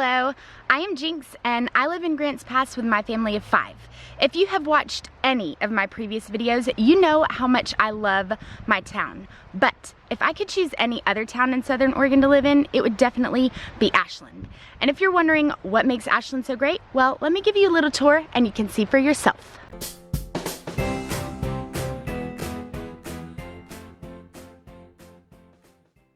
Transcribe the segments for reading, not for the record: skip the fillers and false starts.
Hello, I am Jinx and I live in Grants Pass with my family of 5. If you have watched any of my previous videos, you know how much I love my town. But if I could choose any other town in Southern Oregon to live in, it would definitely be Ashland. And if you're wondering what makes Ashland so great, well, let me give you a little tour and you can see for yourself.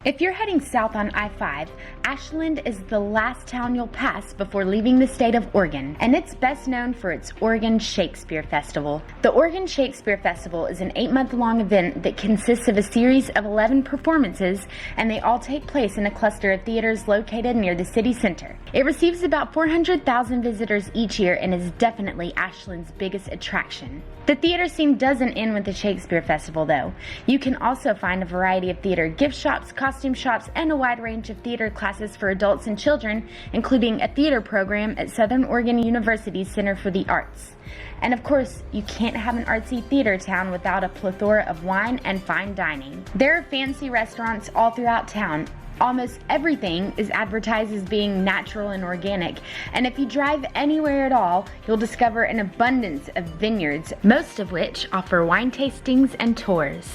If you're heading south on I-5, Ashland is the last town you'll pass before leaving the state of Oregon, and it's best known for its Oregon Shakespeare Festival. The Oregon Shakespeare Festival is an 8-month-long event that consists of a series of 11 performances, and they all take place in a cluster of theaters located near the city center. It receives about 400,000 visitors each year and is definitely Ashland's biggest attraction. The theater scene doesn't end with the Shakespeare Festival though. You can also find a variety of theater gift shops, costume shops, and a wide range of theater classes for adults and children, including a theater program at Southern Oregon University's Center for the Arts. And of course, you can't have an artsy theater town without a plethora of wine and fine dining. There are fancy restaurants all throughout town. Almost everything is advertised as being natural and organic, and if you drive anywhere at all, you'll discover an abundance of vineyards, most of which offer wine tastings and tours.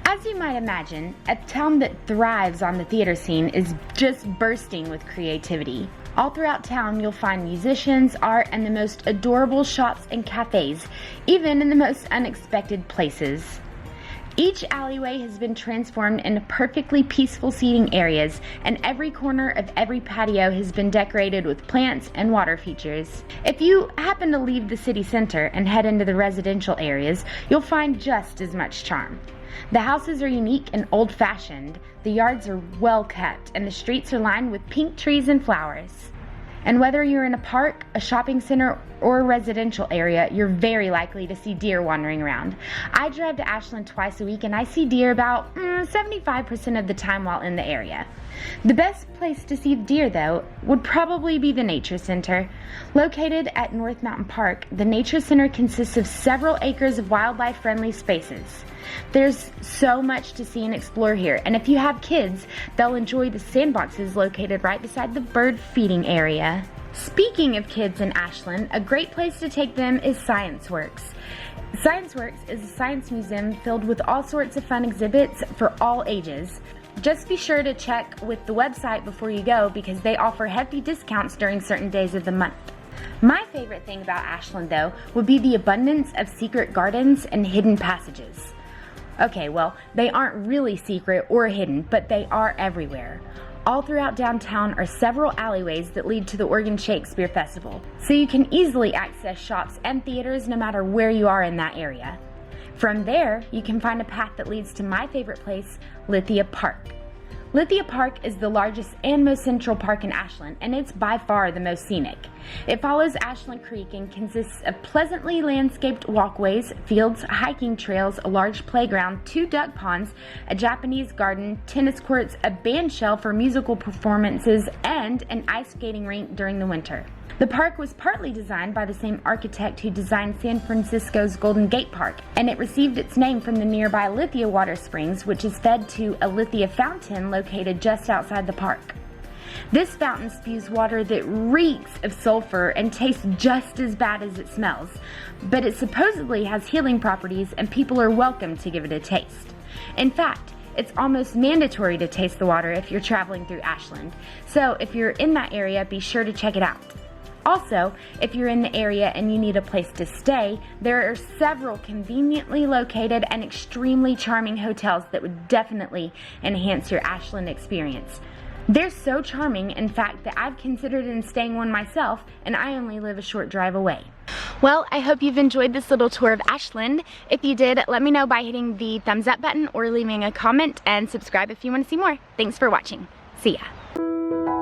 As you might imagine, a town that thrives on the theater scene is just bursting with creativity. All throughout town, you'll find musicians, art, and the most adorable shops and cafes, even in the most unexpected places. Each alleyway has been transformed into perfectly peaceful seating areas, and every corner of every patio has been decorated with plants and water features. If you happen to leave the city center and head into the residential areas, you'll find just as much charm. The houses are unique and old-fashioned, the yards are well kept, and the streets are lined with pink trees and flowers. And whether you're in a park, a shopping center, or a residential area, you're very likely to see deer wandering around. I drive to Ashland twice a week and I see deer about 75% of the time while in the area. The best place to see deer, though, would probably be the Nature Center. Located at North Mountain Park, the Nature Center consists of several acres of wildlife-friendly spaces. There's so much to see and explore here, and if you have kids, they'll enjoy the sandboxes located right beside the bird feeding area. Speaking of kids in Ashland, a great place to take them is Science Works. Science Works is a science museum filled with all sorts of fun exhibits for all ages. Just be sure to check with the website before you go because they offer hefty discounts during certain days of the month. My favorite thing about Ashland, though, would be the abundance of secret gardens and hidden passages. Okay, well, they aren't really secret or hidden, but they are everywhere. All throughout downtown are several alleyways that lead to the Oregon Shakespeare Festival, so you can easily access shops and theaters no matter where you are in that area. From there, you can find a path that leads to my favorite place, Lithia Park. Lithia Park is the largest and most central park in Ashland, and it's by far the most scenic. It follows Ashland Creek and consists of pleasantly landscaped walkways, fields, hiking trails, a large playground, 2 duck ponds, a Japanese garden, tennis courts, a band shell for musical performances, and an ice skating rink during the winter. The park was partly designed by the same architect who designed San Francisco's Golden Gate Park, and it received its name from the nearby Lithia Water Springs, which is fed to a Lithia Fountain located just outside the park. This fountain spews water that reeks of sulfur and tastes just as bad as it smells, but it supposedly has healing properties and people are welcome to give it a taste. In fact, it's almost mandatory to taste the water if you're traveling through Ashland, so if you're in that area, be sure to check it out. Also, if you're in the area and you need a place to stay, there are several conveniently located and extremely charming hotels that would definitely enhance your Ashland experience. They're so charming, in fact, that I've considered staying one myself, and I only live a short drive away. Well, I hope you've enjoyed this little tour of Ashland. If you did, let me know by hitting the thumbs up button or leaving a comment, and subscribe if you want to see more. Thanks for watching. See ya.